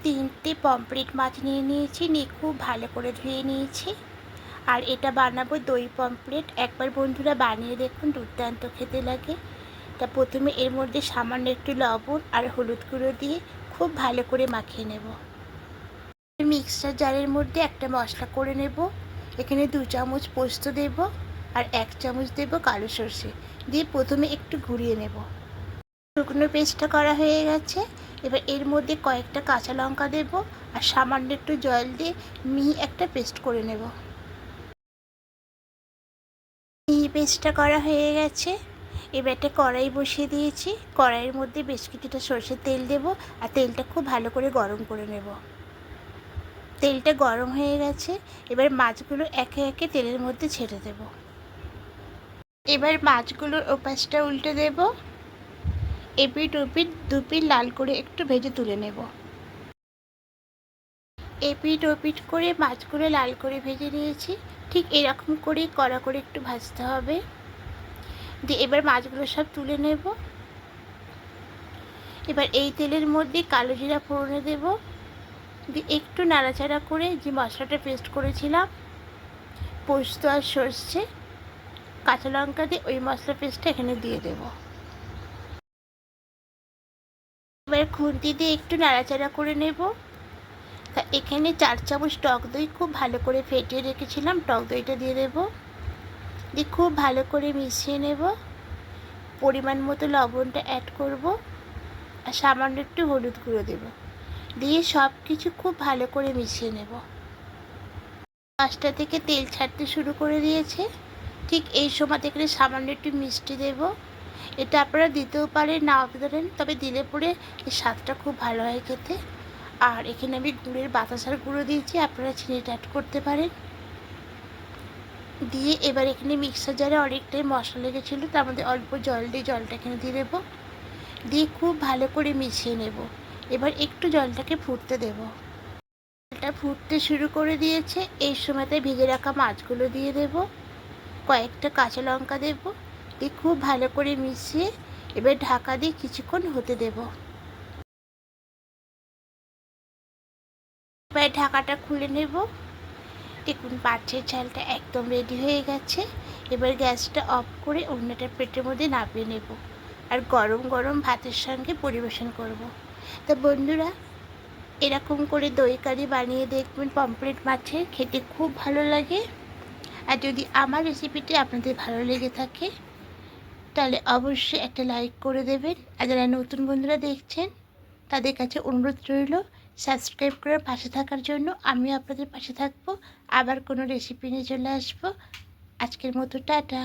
তিনটে পমফ্রেট মাছ নিয়ে নিয়েছি, নিয়ে খুব ভালো করে ধুয়ে নিয়েছি। আর এটা বানাবো দই পমফ্রেট। একবার বন্ধুরা বানিয়ে দেখুন, দুর্দান্ত খেতে লাগে। তা প্রথমে এর মধ্যে সামান্য একটু লবণ আর হলুদ গুঁড়ো দিয়ে খুব ভালো করে মাখিয়ে নেব। মিক্সচার জারের মধ্যে একটা মশলা করে নেব। এখানে 2 চামচ পোস্ত দেব আর 1 চামচ দেব কালো সর্ষে দিয়ে প্রথমে একটু ঘুরিয়ে নেব। শুকনো পেস্টটা করা হয়ে গেছে। এবার এর মধ্যে কয়েকটা কাঁচা লঙ্কা দেব আর সামান্য একটু জল দিয়ে মিহি একটা পেস্ট করে নেব। মিহি পেস্টটা করা হয়ে গেছে। এবার একটা কড়াই বসিয়ে দিয়েছি। কড়াইয়ের মধ্যে বেশ কিছুটা সর্ষের তেল দেব আর তেলটা খুব ভালো করে গরম করে নেব। তেলটা গরম হয়ে গেছে। এবার মাছগুলো একে একে তেলের মধ্যে ছেড়ে দেব। এবার মাছগুলোর ওপাশটা উল্টে দেব। এপিট ওপিট দুপিট লাল করে একটু ভেজে তুলে নেব। এপিট ওপিট করে মাছগুলো লাল করে ভেজে নিয়েছি। ঠিক এরকম করেই কড়া করে একটু ভাজতে হবে। দিয়ে এবার মাছগুলো সব তুলে নেব। এবার এই তেলের মধ্যে কালো জিরা ফোড়নে দেব। দিয়ে একটু নাড়াচাড়া করে যে মশলাটা পেস্ট করেছিলাম পোস্ত আর সর্ষে কাঁচা লঙ্কা দিয়ে ওই মশলা পেস্টটা এখানে দিয়ে দেব। এবার খুন্তি দিয়ে একটু নাড়াচাড়া করে নেব। তা এখানে 4 চামচ টক দই খুব ভালো করে ফেটিয়ে রেখেছিলাম, টক দইটা দিয়ে দেব। দিয়ে খুব ভালো করে মিশিয়ে নেব। পরিমাণ মতো লবণটা অ্যাড করব আর সামান্য একটু হলুদ গুঁড়ো দেব। দিয়ে সব কিছু খুব ভালো করে মিশিয়ে নেব। মাছটা থেকে তেল ছাড়তে শুরু করে দিয়েছে। ঠিক এই সময় থেকে সামান্য একটু মিষ্টি দেব। এটা আপনারা দিতেও পারেন, নাও দিতে পারেন, তবে দিলে পরে এর স্বাদটা খুব ভালো হয় খেতে। আর এখানে আমি গুড়ের বাতাসার গুঁড়ো দিয়েছি, আপনারা চিনিটা অ্যাড করতে পারেন। দিয়ে এবার এখানে মিক্সার জারে অনেকটাই মশলা লেগেছিলো, তার মধ্যে অল্প জল দিয়ে জলটা এখানে দিয়ে দেবো। দিয়ে খুব ভালো করে মিশিয়ে নেব। এবার একটু জলটাকে ফুটতে দেব। জলটা ফুটতে শুরু করে দিয়েছে। এই সময়তে ভিজে রাখা মাছগুলো দিয়ে দেব। কয়েকটা কাঁচা লঙ্কা দেব। দিয়ে খুব ভালো করে মিশিয়ে এবার ঢাকা দিয়ে কিছুক্ষণ হতে দেব। এবার ঢাকাটা খুলে নেব। দেখুন মাছের ঝালটা একদম রেডি হয়ে গেছে। এবার গ্যাসটা অফ করে অন্য একটা প্লেটের মধ্যে নামিয়ে নেব আর গরম গরম ভাতের সঙ্গে পরিবেশন করব। তা বন্ধুরা, এরকম করে দই কারি বানিয়ে দেখবেন পমফ্রেট মাছের, খেতে খুব ভালো লাগে। আর যদি আমার রেসিপিটি আপনাদের ভালো লেগে থাকে তাহলে অবশ্যই একটা লাইক করে দেবেন। আর যারা নতুন বন্ধুরা দেখছেন তাদের কাছে অনুরোধ রইল সাবস্ক্রাইব করে পাশে থাকার জন্য। আমিও আপনাদের পাশে থাকবো। আবার কোনো রেসিপি নিয়ে চলে আসবো। আজকের মতো টাটা।